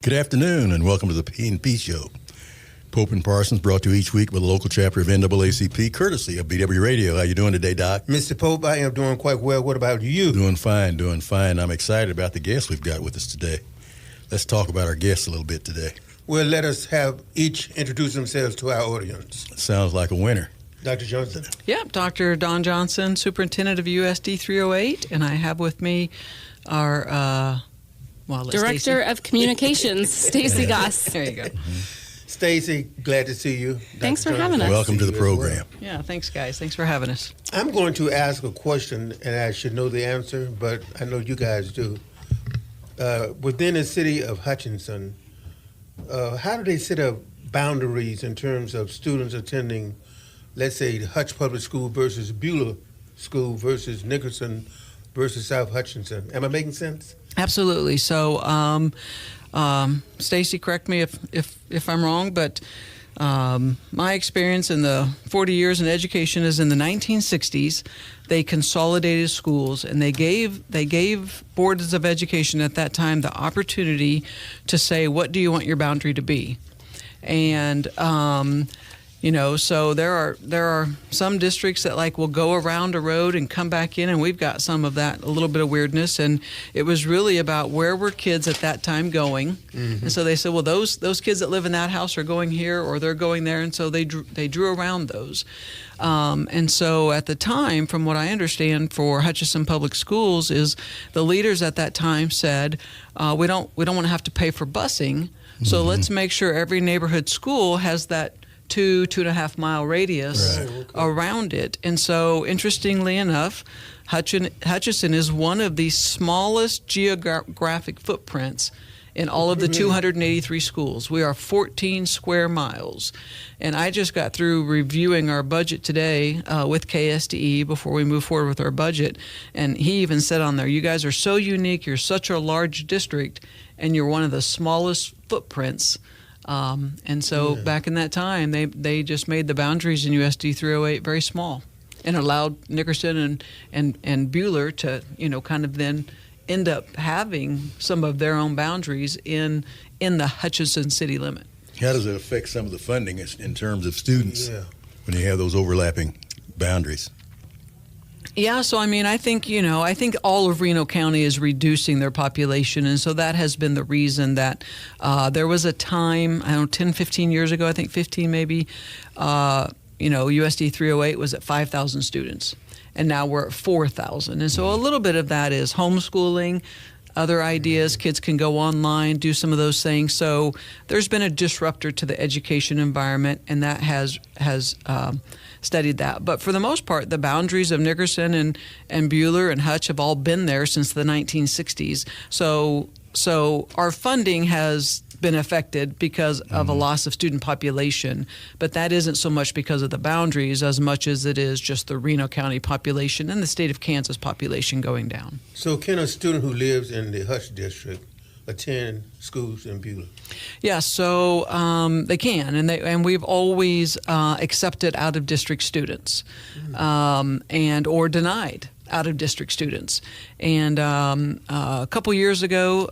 Good afternoon and welcome to the P&P Show. Pope and Parsons brought to you each week with a local chapter of NAACP, courtesy of BW Radio. How you doing today, Doc? Mr. Pope, I am doing quite well. What about you? Doing fine. I'm excited about the guests we've got with us today. Let's talk about our guests a little bit today. Well, let us have each introduce themselves to our audience. Sounds like a winner. Dr. Johnson? Yep, Dr. Don Johnson, Superintendent of USD 308, and I have with me our Director of Communications, Stacy Goss. There you go. Stacy, glad to see you. Thanks for having us. Welcome to the program. Yeah, thanks, guys. Thanks for having us. I'm going to ask a question, and I should know the answer, but I know you guys do. Within the city of Hutchinson, how do they set up boundaries in terms of students attending, let's say, Hutch Public School versus Beulah School versus Nickerson versus South Hutchinson? Am I making sense? Absolutely. So, Stacy, correct me if I'm wrong, but my experience in the 40 years in education is in the 1960s, they consolidated schools and they gave boards of education at that time the opportunity to say, what do you want your boundary to be? And so there are some districts that will go around a road and come back in, and we've got some of that, a little bit of weirdness. And it was really about where were kids at that time going. Mm-hmm. And so they said, well, those kids that live in that house are going here or they're going there. And so they drew around those. And so at the time, from what I understand for Hutchinson Public Schools, is the leaders at that time said, we don't want to have to pay for busing. So let's make sure every neighborhood school has that 2.5 mile radius around it. And so, interestingly enough, Hutchinson is one of the smallest geographic footprints in all of the 283 schools. We are 14 square miles. And I just got through reviewing our budget today with KSDE before we move forward with our budget. And he even said on there, you guys are so unique, you're such a large district, and you're one of the smallest footprints. And so back in that time, they just made the boundaries in USD 308 very small and allowed Nickerson and Beulah to, kind of then end up having some of their own boundaries in the Hutchinson city limit. How does it affect some of the funding in terms of students when you have those overlapping boundaries? Yeah, so I think all of Reno County is reducing their population, and so that has been the reason that there was a time, 10, 15 years ago, I think 15 maybe, USD 308 was at 5,000 students, and now we're at 4,000. And so a little bit of that is homeschooling, other ideas, kids can go online, do some of those things. So there's been a disruptor to the education environment, and that has studied that. But for the most part, the boundaries of Nickerson and Beulah and Hutch have all been there since the 1960s. So our funding has been affected because of a loss of student population, but that isn't so much because of the boundaries as much as it is just the Reno County population and the state of Kansas population going down. So can a student who lives in the Hutch district attend schools in Beulah? Yeah, so they can, and we've always accepted out-of-district students or denied out-of-district students. And a couple years ago,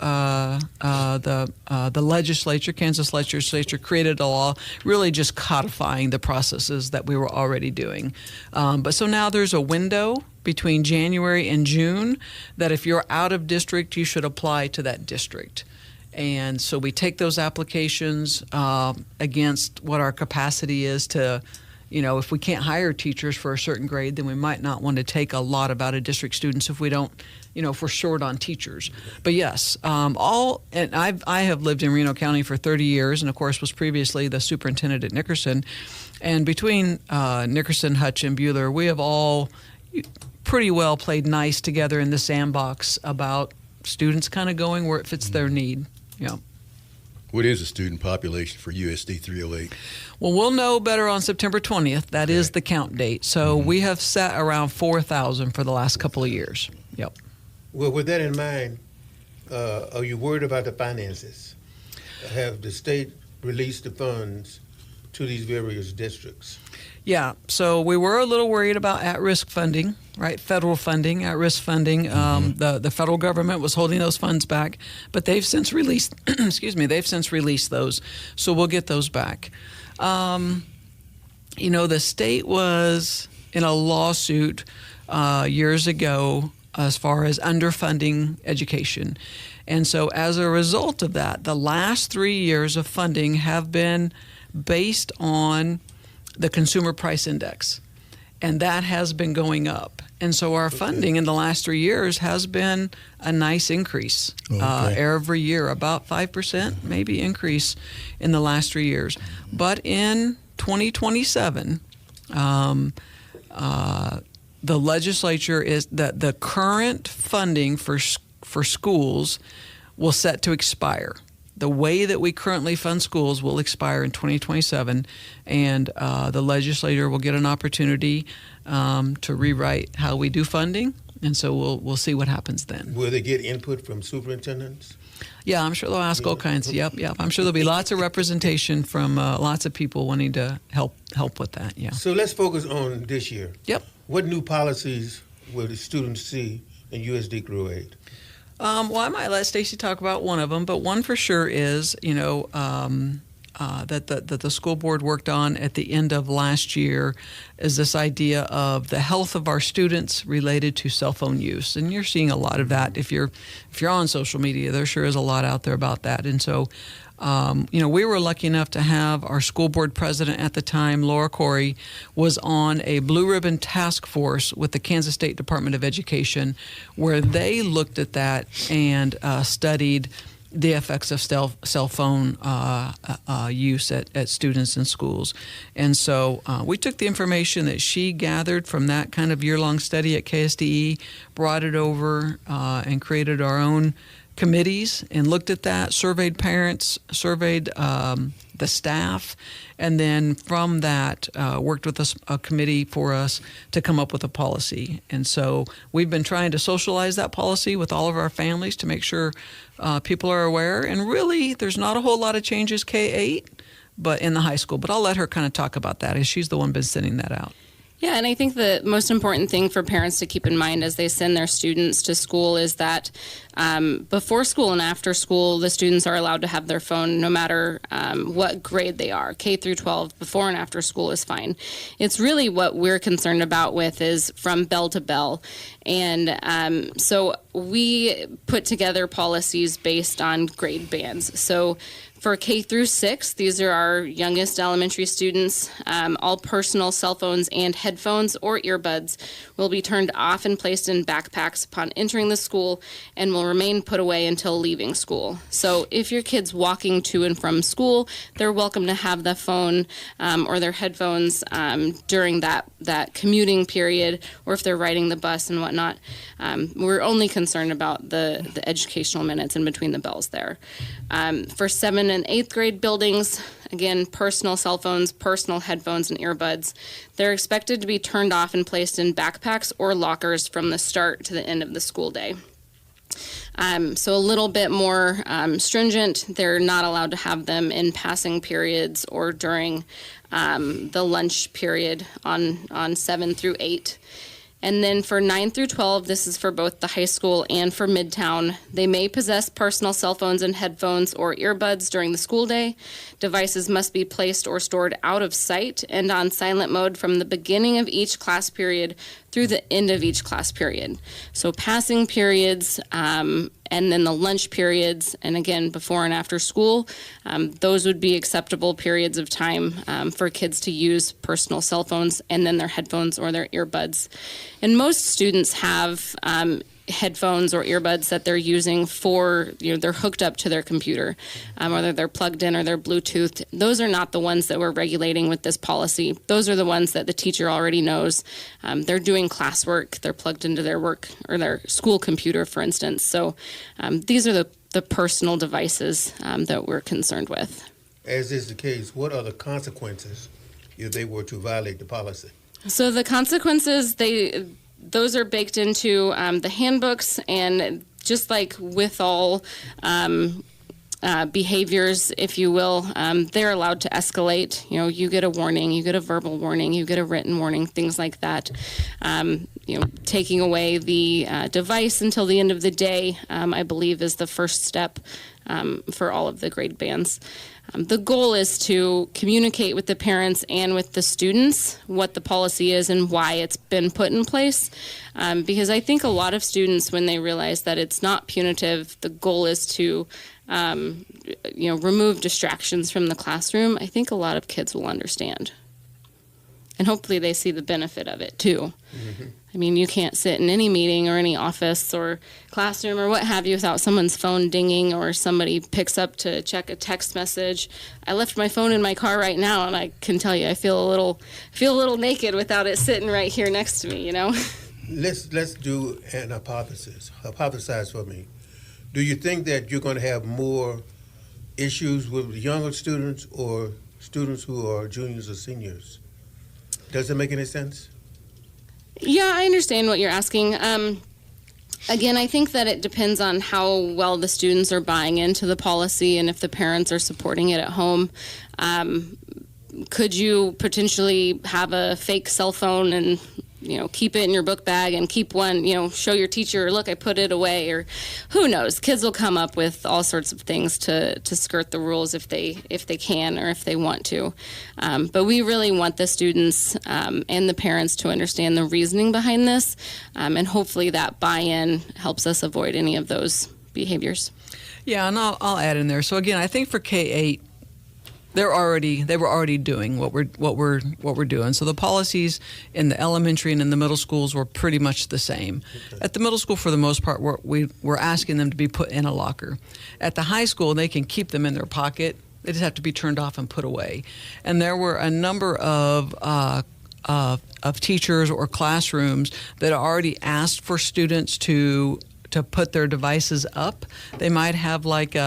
the legislature, Kansas legislature, created a law really just codifying the processes that we were already doing. But so now there's a window between January and June that if you're out of district, you should apply to that district. And so we take those applications against what our capacity is to, if we can't hire teachers for a certain grade, then we might not want to take a lot of out-of-district students if we don't, if we're short on teachers. But yes, and I have lived in Reno County for 30 years and, of course, was previously the superintendent at Nickerson. And between Nickerson, Hutch, and Beulah, we have all pretty well played nice together in the sandbox about students kind of going where it fits their need. Yeah. What is the student population for USD 308? Well, we'll know better on September 20th. That is the count date. So we have sat around 4,000 for the last couple of years. Yep. Well, with that in mind, are you worried about the finances? Have the state released the funds to these various districts? Yeah, so we were a little worried about at-risk funding, right? Federal funding, at-risk funding. The federal government was holding those funds back, but they've since released. They've since released those, so we'll get those back. The state was in a lawsuit years ago as far as underfunding education, and so as a result of that, the last 3 years of funding have been based on the consumer price index, and that has been going up. And so our funding in the last 3 years has been a nice increase every year, about 5% maybe increase in the last 3 years. But in 2027, the legislature is that the current funding for schools will set to expire. The way that we currently fund schools will expire in 2027, and the legislator will get an opportunity to rewrite how we do funding, and so we'll see what happens then. Will they get input from superintendents? Yeah, I'm sure they'll ask all kinds. Yep. I'm sure there'll be lots of representation from lots of people wanting to help with that. Yeah. So let's focus on this year. Yep. What new policies will the students see in USD Grow Aid? Well, I might let Stacy talk about one of them, but one for sure is, that the school board worked on at the end of last year is this idea of the health of our students related to cell phone use, and you're seeing a lot of that if you're on social media. There sure is a lot out there about that, and so. We were lucky enough to have our school board president at the time, Laura Corey, was on a blue ribbon task force with the Kansas State Department of Education, where they looked at that and studied the effects of cell phone use at students in schools. And so we took the information that she gathered from that kind of year-long study at KSDE, brought it over and created our own committees and looked at that, surveyed parents, surveyed the staff, and then from that worked with a committee for us to come up with a policy. And so we've been trying to socialize that policy with all of our families to make sure people are aware. And really, there's not a whole lot of changes K-8, but in the high school. But I'll let her kind of talk about that, as she's the one been sending that out. Yeah, and I think the most important thing for parents to keep in mind as they send their students to school is that before school and after school, the students are allowed to have their phone no matter what grade they are. K through 12, before and after school is fine. It's really what we're concerned about with is from bell to bell. And so we put together policies based on grade bands. So for K through 6, these are our youngest elementary students. All personal cell phones and headphones or earbuds will be turned off and placed in backpacks upon entering the school and will remain put away until leaving school. So if your kid's walking to and from school, they're welcome to have the phone or their headphones during that commuting period, or if they're riding the bus and whatnot. We're only concerned about the educational minutes in between the bells there. For 7th and 8th grade buildings, again, personal cell phones, personal headphones, and earbuds, they're expected to be turned off and placed in backpacks or lockers from the start to the end of the school day. So a little bit more stringent. They're not allowed to have them in passing periods or during the lunch period on 7 through 8. And then for 9 through 12, this is for both the high school and for Midtown. They may possess personal cell phones and headphones or earbuds during the school day. Devices must be placed or stored out of sight and on silent mode from the beginning of each class period through the end of each class period. So passing periods and then the lunch periods, and again, before and after school, those would be acceptable periods of time for kids to use personal cell phones and then their headphones or their earbuds. And most students have headphones or earbuds that they're using for, they're hooked up to their computer, whether they're plugged in or they're Bluetooth. Those are not the ones that we're regulating with this policy. Those are the ones that the teacher already knows. They're doing classwork. They're plugged into their work or their school computer, for instance. So these are the personal devices that we're concerned with. As is the case, what are the consequences if they were to violate the policy? So the consequences, those are baked into the handbooks, and just like with all behaviors, if you will, they're allowed to escalate. You know, you get a warning, you get a verbal warning, you get a written warning, things like that. You know, taking away the device until the end of the day, I believe, is the first step for all of the grade bands. The goal is to communicate with the parents and with the students what the policy is and why it's been put in place. Because I think a lot of students, when they realize that it's not punitive, the goal is to you know, remove distractions from the classroom, I think a lot of kids will understand. And hopefully they see the benefit of it too. Mm-hmm. I mean, you can't sit in any meeting or any office or classroom or what have you without someone's phone dinging or somebody picks up to check a text message. I left my phone in my car right now, and I can tell you I feel a little naked without it sitting right here next to me, you know. Let's do an hypothesis. Hypothesize for me. Do you think that you're going to have more issues with younger students or students who are juniors or seniors? Does it make any sense? Yeah, I understand what you're asking. Again, I think that it depends on how well the students are buying into the policy and if the parents are supporting it at home. Could you potentially have a fake cell phone and, you know, keep it in your book bag and keep one, you know, show your teacher, look, I put it away, or who knows? Kids will come up with all sorts of things to skirt the rules if they can or if they want to. But we really want the students and the parents to understand the reasoning behind this, and hopefully that buy-in helps us avoid any of those behaviors. Yeah, and I'll add in there. So again, I think for K-8, they were already doing what we're doing. So the policies in the elementary and in the middle schools were pretty much the same. Okay. At the middle school, for the most part, we're asking them to be put in a locker. At the high school, they can keep them in their pocket. They just have to be turned off and put away. And there were a number of teachers or classrooms that already asked for students to put their devices up. They might have like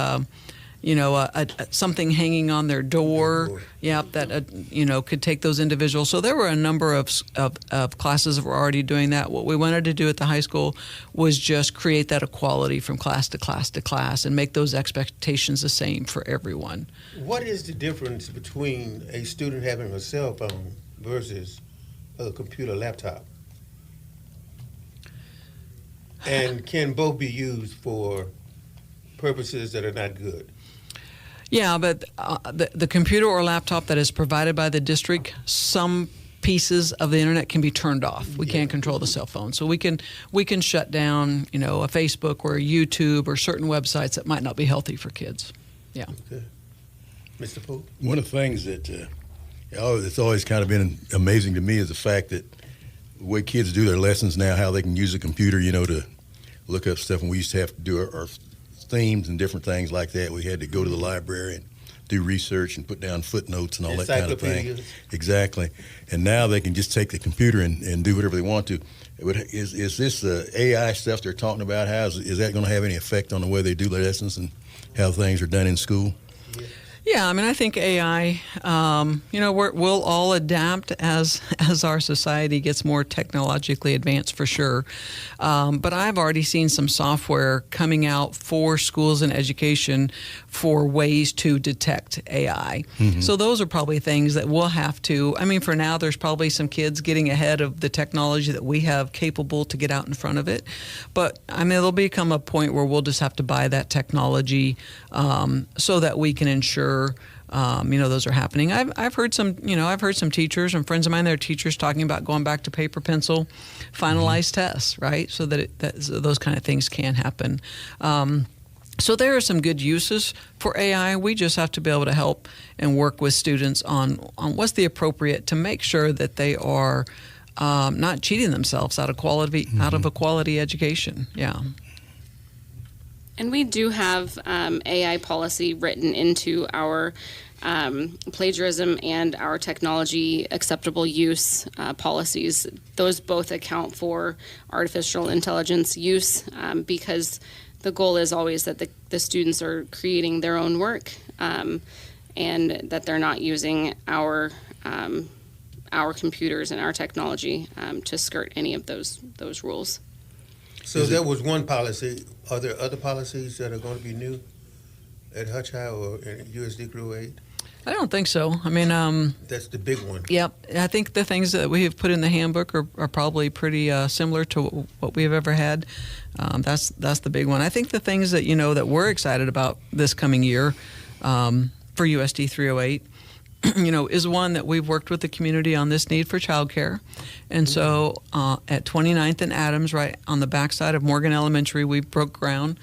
something hanging on their door, that could take those individuals. So there were a number of classes that were already doing that. What we wanted to do at the high school was just create that equality from class to class to class and make those expectations the same for everyone. What is the difference between a student having a cell phone versus a computer laptop? And can both be used for purposes that are not good? Yeah, but the computer or laptop that is provided by the district, some pieces of the internet can be turned off. We can't control the cell phone, so we can shut down, a Facebook or a YouTube or certain websites that might not be healthy for kids. Yeah. Okay. Mr. Pope? One of the things that it's always kind of been amazing to me is the fact that the way kids do their lessons now, how they can use a computer, to look up stuff. And we used to have to do our themes and different things like that. We had to go to the library and do research and put down footnotes and all that kind of thing. Exactly. And now they can just take the computer and do whatever they want to. Is this AI stuff they're talking about? Is that going to have any effect on the way they do their lessons and how things are done in school? Yeah, I mean, I think AI, we'll all adapt as our society gets more technologically advanced for sure. But I've already seen some software coming out for schools and education for ways to detect AI. Mm-hmm. So those are probably things that we'll have to, for now there's probably some kids getting ahead of the technology that we have capable to get out in front of it. But there'll become a point where we'll just have to buy that technology so that we can ensure those are happening. I've heard some teachers and friends of mine that are teachers talking about going back to paper pencil, finalized tests, right? So that those kind of things can happen. So there are some good uses for AI. We just have to be able to help and work with students on what's the appropriate to make sure that they are not cheating themselves out of a quality education. Yeah. And we do have AI policy written into our plagiarism and our technology acceptable use policies. Those both account for artificial intelligence use because the goal is always that the students are creating their own work and that they're not using our computers and our technology to skirt any of those rules. So that was one policy. Are there other policies that are going to be new at Hutch High or in USD 308? I don't think so. I mean, That's the big one. yep. I think the things that we have put in the handbook are probably pretty similar to what we've ever had. That's the big one. I think the things that that we're excited about this coming year for USD 308, is one that we've worked with the community on this need for childcare, and so at 29th and Adams, right on the backside of Morgan Elementary, we broke ground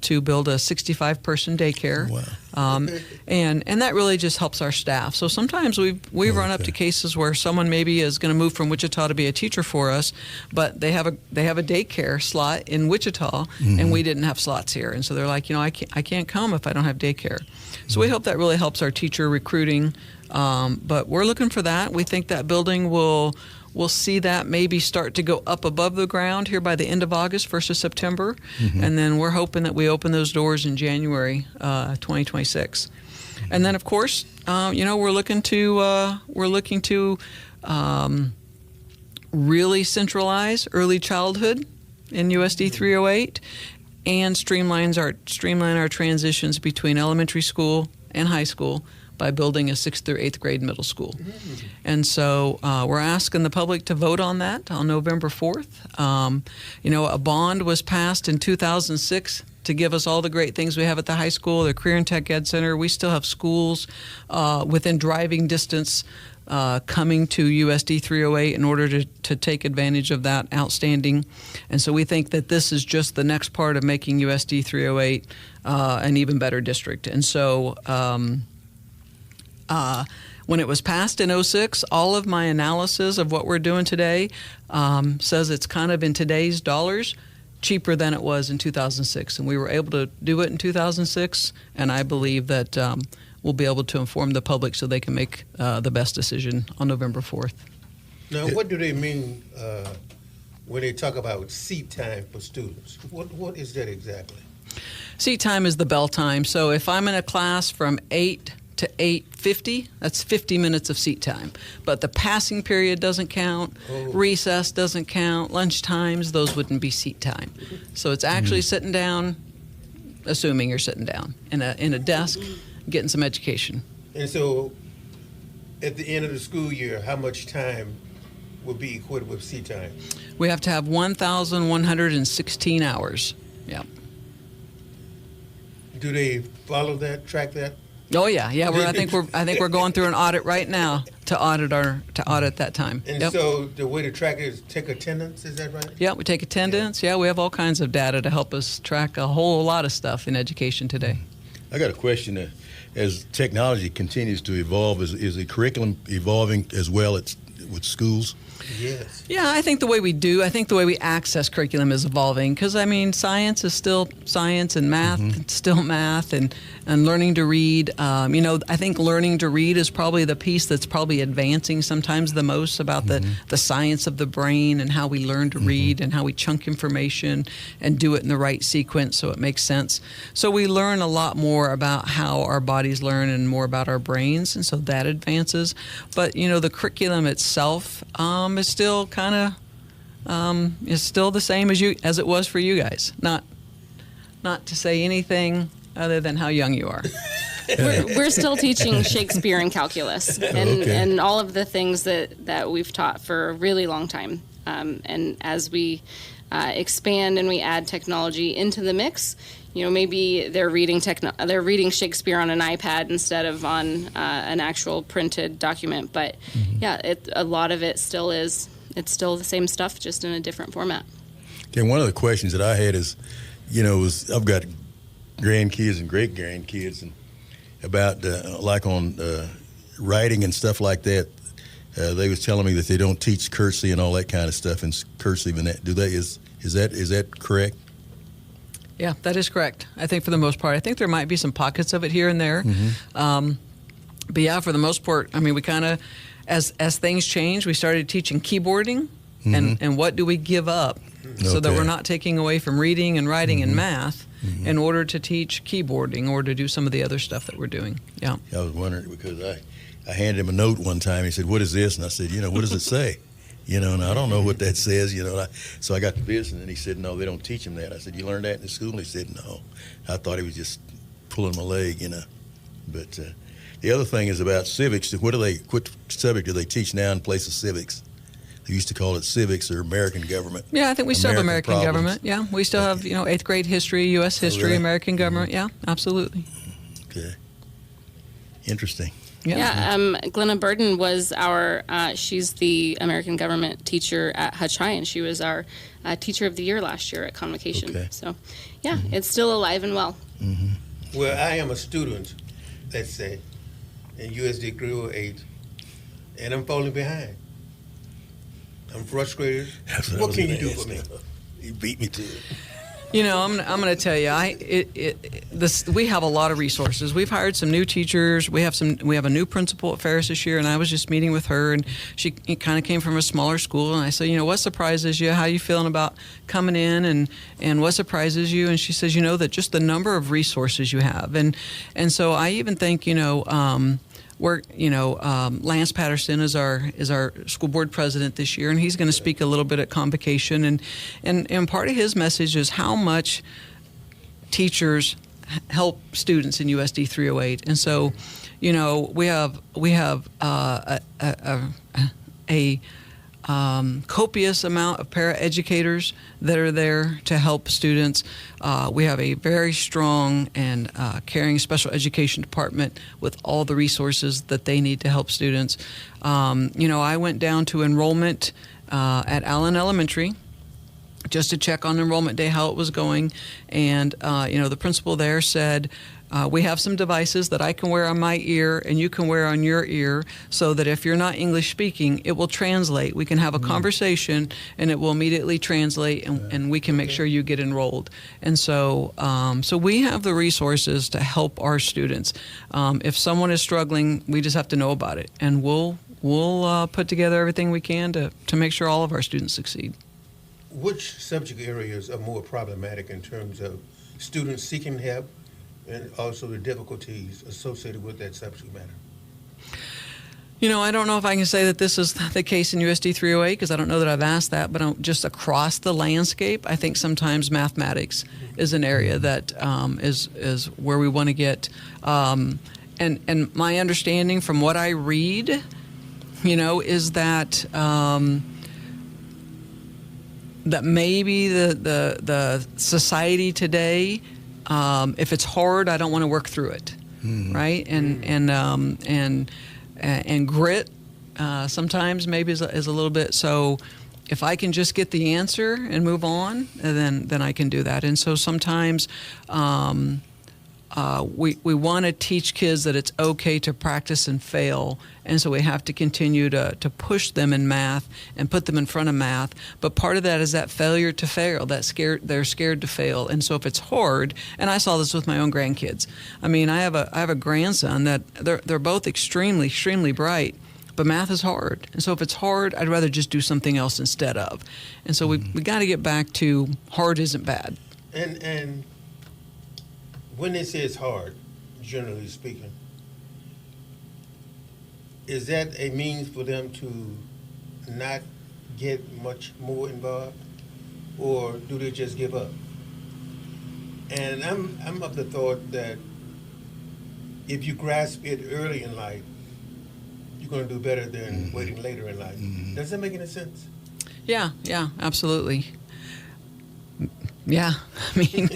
to build a 65-person daycare. Wow. And that really just helps our staff. So sometimes we've run up to cases where someone maybe is going to move from Wichita to be a teacher for us, but they have a daycare slot in Wichita, and we didn't have slots here, and so they're like, I can't come if I don't have daycare. So we hope that really helps our teacher recruiting. But we're looking for that. We think that building will see that maybe start to go up above the ground here by the end of August, 1st of September, and then we're hoping that we open those doors in January 2026. And then, of course, we're looking to really centralize early childhood in USD 308 and streamline our transitions between elementary school and high school by building a 6th through 8th grade middle school. And so we're asking the public to vote on that on November 4th. A bond was passed in 2006 to give us all the great things we have at the high school, the Career and Tech Ed Center. We still have schools within driving distance coming to USD 308 in order to take advantage of that outstanding. And so we think that this is just the next part of making USD 308 an even better district. And so when it was passed in 06, all of my analysis of what we're doing today says it's kind of in today's dollars cheaper than it was in 2006. And we were able to do it in 2006, and I believe that we'll be able to inform the public so they can make the best decision on November 4th. Now, what do they mean when they talk about seat time for students? What is that exactly? Seat time is the bell time. So if I'm in a class from 8 to 8:50, that's 50 minutes of seat time. But the passing period doesn't count, recess doesn't count, lunch times, those wouldn't be seat time. So it's actually sitting down, assuming you're sitting down, in a desk, getting some education. And so at the end of the school year, how much time will be equated with seat time? We have to have 1,116 hours. Yeah. Do they follow that, track that? Oh yeah. I think we're going through an audit right now to audit that time. And so the way to track it is take attendance. Is that right? Yeah, we take attendance. Yeah, we have all kinds of data to help us track a whole lot of stuff in education today. I got a question. As technology continues to evolve, is the curriculum evolving as well with schools? Yes. Yeah, I think the way we access curriculum is evolving because, science is still science and math is still math and learning to read. I think learning to read is probably the piece that's probably advancing sometimes the most about the science of the brain and how we learn to read and how we chunk information and do it in the right sequence so it makes sense. So we learn a lot more about how our bodies learn and more about our brains, and so that advances. But, the curriculum itself is still kind of is still the same as it was for you guys. Not to say anything other than how young you are. We're still teaching Shakespeare and calculus and all of the things that we've taught for a really long time. And as we expand and we add technology into the mix, maybe they're reading Shakespeare on an iPad instead of on an actual printed document. But a lot of it still is. It's still the same stuff, just in a different format. Okay, one of the questions that I had is, I've got grandkids and great grandkids, and about like on writing and stuff like that. They was telling me that they don't teach cursive and all that kind of stuff, and cursive and that. Is that correct? Yeah, that is correct. I think for the most part, I think there might be some pockets of it here and there. But yeah, for the most part, we kind of, as things change, we started teaching keyboarding and what do we give up so that we're not taking away from reading and writing and math in order to teach keyboarding or to do some of the other stuff that we're doing. Yeah. I was wondering because I handed him a note one time. He said, "What is this?" And I said, "What does it say?" And I don't know what that says, So I got to business, and he said, "No, they don't teach him that." I said, "You learned that in school?" And he said, "No." I thought he was just pulling my leg, But the other thing is about civics. What subject do they teach now in place of civics? They used to call it civics or American government. Yeah, I think we still have American problems. government. Yeah, we still have 8th grade history, U.S. history, really? American government. Yeah, absolutely. Okay. Interesting. Glenna Burden was she's the American government teacher at Hutch High, and she was our teacher of the year last year at Convocation. Okay. So, it's still alive and well. Mm-hmm. Well, I am a student, let's say, in USD 308, and I'm falling behind. I'm frustrated. What can you do for me? You beat me to it. I'm going to tell you, we have a lot of resources. We've hired some new teachers. We have a new principal at Ferris this year, and I was just meeting with her, and she kind of came from a smaller school, and I said, what surprises you? How are you feeling about coming in, and what surprises you? And she says, that just the number of resources you have, and so I even think, Lance Patterson is our school board president this year, and he's going to speak a little bit at Convocation, and part of his message is how much teachers help students in USD 308, and so, we have a copious amount of paraeducators that are there to help students. We have a very strong and caring special education department with all the resources that they need to help students. I went down to enrollment at Allen Elementary just to check on enrollment day, how it was going. And, the principal there said, we have some devices that I can wear on my ear and you can wear on your ear so that if you're not English speaking, it will translate. We can have a conversation and it will immediately translate and we can make sure you get enrolled. And so we have the resources to help our students. If someone is struggling, we just have to know about it. And we'll put together everything we can to make sure all of our students succeed. Which subject areas are more problematic in terms of students seeking help and also the difficulties associated with that subject matter? I don't know if I can say that this is the case in USD 308 because I don't know that I've asked that, but just across the landscape, I think sometimes mathematics is an area that is where we want to get. And my understanding from what I read, is that that maybe the society today, if it's hard, I don't want to work through it, right? And grit sometimes maybe is a little bit. So if I can just get the answer and move on, then I can do that. And so sometimes we want to teach kids that it's okay to practice and fail, and so we have to continue to push them in math and put them in front of math. But part of that is that failure to fail, they're scared to fail. And so if it's hard, and I saw this with my own grandkids. I mean, I have a grandson that they're both extremely, extremely bright, but math is hard. And so if it's hard, I'd rather just do something else instead of. And so we got to get back to hard isn't bad. And when they say it's hard, generally speaking, is that a means for them to not get much more involved, or do they just give up? And I'm of the thought that if you grasp it early in life, you're going to do better than waiting later in life. Does that make any sense? Yeah, absolutely. Yeah, I mean,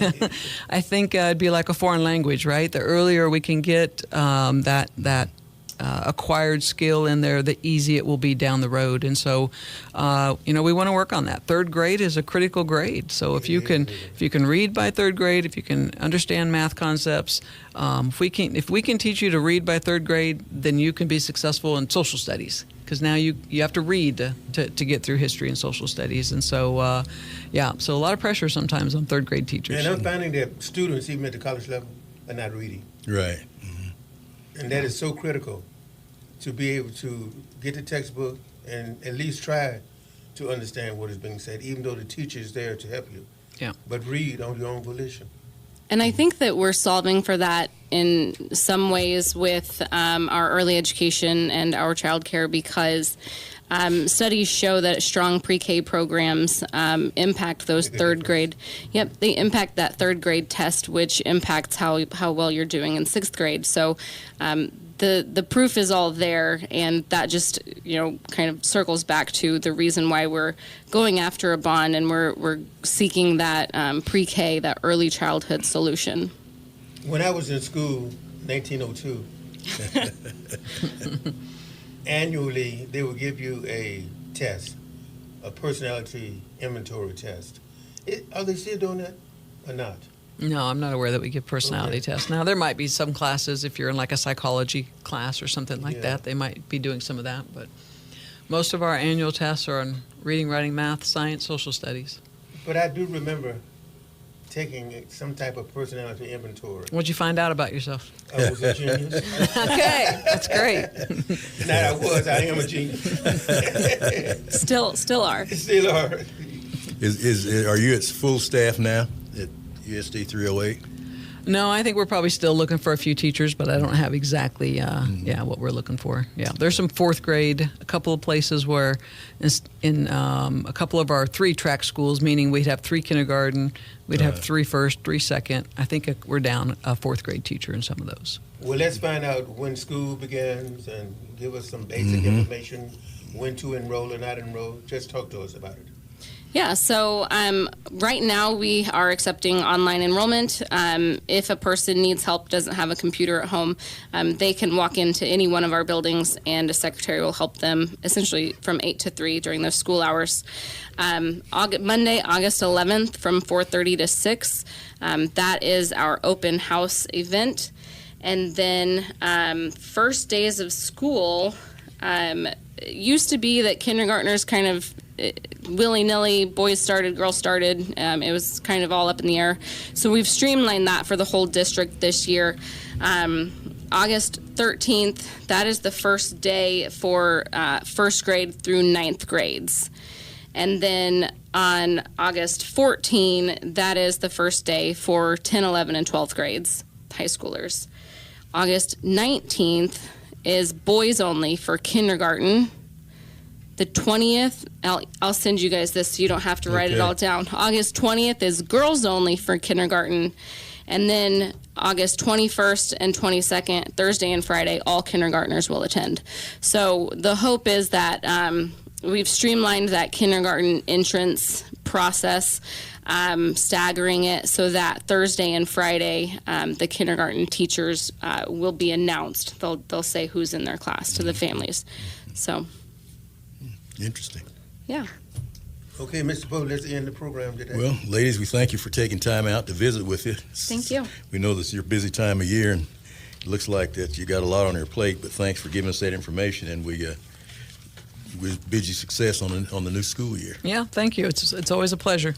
I think it'd be like a foreign language, right? The earlier we can get that acquired skill in there, the easier it will be down the road. And so, we want to work on that. Third grade is a critical grade. So if you can read by third grade, if you can understand math concepts, if we can teach you to read by third grade, then you can be successful in social studies. Because now you have to read to get through history and social studies. And so, so a lot of pressure sometimes on third grade teachers. And I'm finding that students, even at the college level, are not reading. Right. And that is so critical, to be able to get the textbook and at least try to understand what is being said, even though the teacher is there to help you. Yeah. But read on your own volition. And I think that we're solving for that in some ways with our early education and our child care, because Studies show that strong pre-K programs impact those third grade. Yep, they impact that third grade test, which impacts how well you're doing in sixth grade. So the proof is all there, and that just kind of circles back to the reason why we're going after a bond, and we're seeking that pre-K, that early childhood solution. When I was in school, 1902, annually they would give you a test, a personality inventory test. Are they still doing that or not? No, I'm not aware that we give personality tests. Now, there might be some classes, if you're in like a psychology class or something like that, they might be doing some of that. But most of our annual tests are on reading, writing, math, science, social studies. But I do remember taking some type of personality inventory. What'd you find out about yourself? I was a genius. Okay, that's great. I am a genius. Still are. Still are. Are you at full staff now at USD 308? No, I think we're probably still looking for a few teachers, but I don't have exactly what we're looking for. Yeah, there's some fourth grade, a couple of places where in a couple of our 3-track schools, meaning we'd have 3 kindergarten, we'd have 3 first, 3 second. I think we're down a fourth grade teacher in some of those. Well, let's find out when school begins and give us some basic information, when to enroll or not enroll. Just talk to us about it. Yeah, so right now we are accepting online enrollment. If a person needs help, doesn't have a computer at home, they can walk into any one of our buildings and a secretary will help them essentially from 8 to 3 during their school hours. Monday, August 11th from 4:30 to 6, that is our open house event. And then first days of school, it used to be that kindergartners kind of willy-nilly, boys started, girls started. It was kind of all up in the air. So we've streamlined that for the whole district this year. August 13th, that is the first day for first grade through 9th grades. And then on August 14, that is the first day for 10, 11, and 12th grades, high schoolers. August 19th is boys only for kindergarten. The 20th, I'll send you guys this so you don't have to write it all down. August 20th is girls only for kindergarten. And then August 21st and 22nd, Thursday and Friday, all kindergartners will attend. So the hope is that we've streamlined that kindergarten entrance process, staggering it so that Thursday and Friday, the kindergarten teachers will be announced. They'll say who's in their class to the families. So. Interesting. Yeah. Okay, Mr. Poe, let's end the program today. Well, ladies, we thank you for taking time out to visit with you. Thank you. We know this is your busy time of year, and it looks like that you got a lot on your plate, but thanks for giving us that information, and we bid you success on the new school year. Yeah, thank you. It's always a pleasure.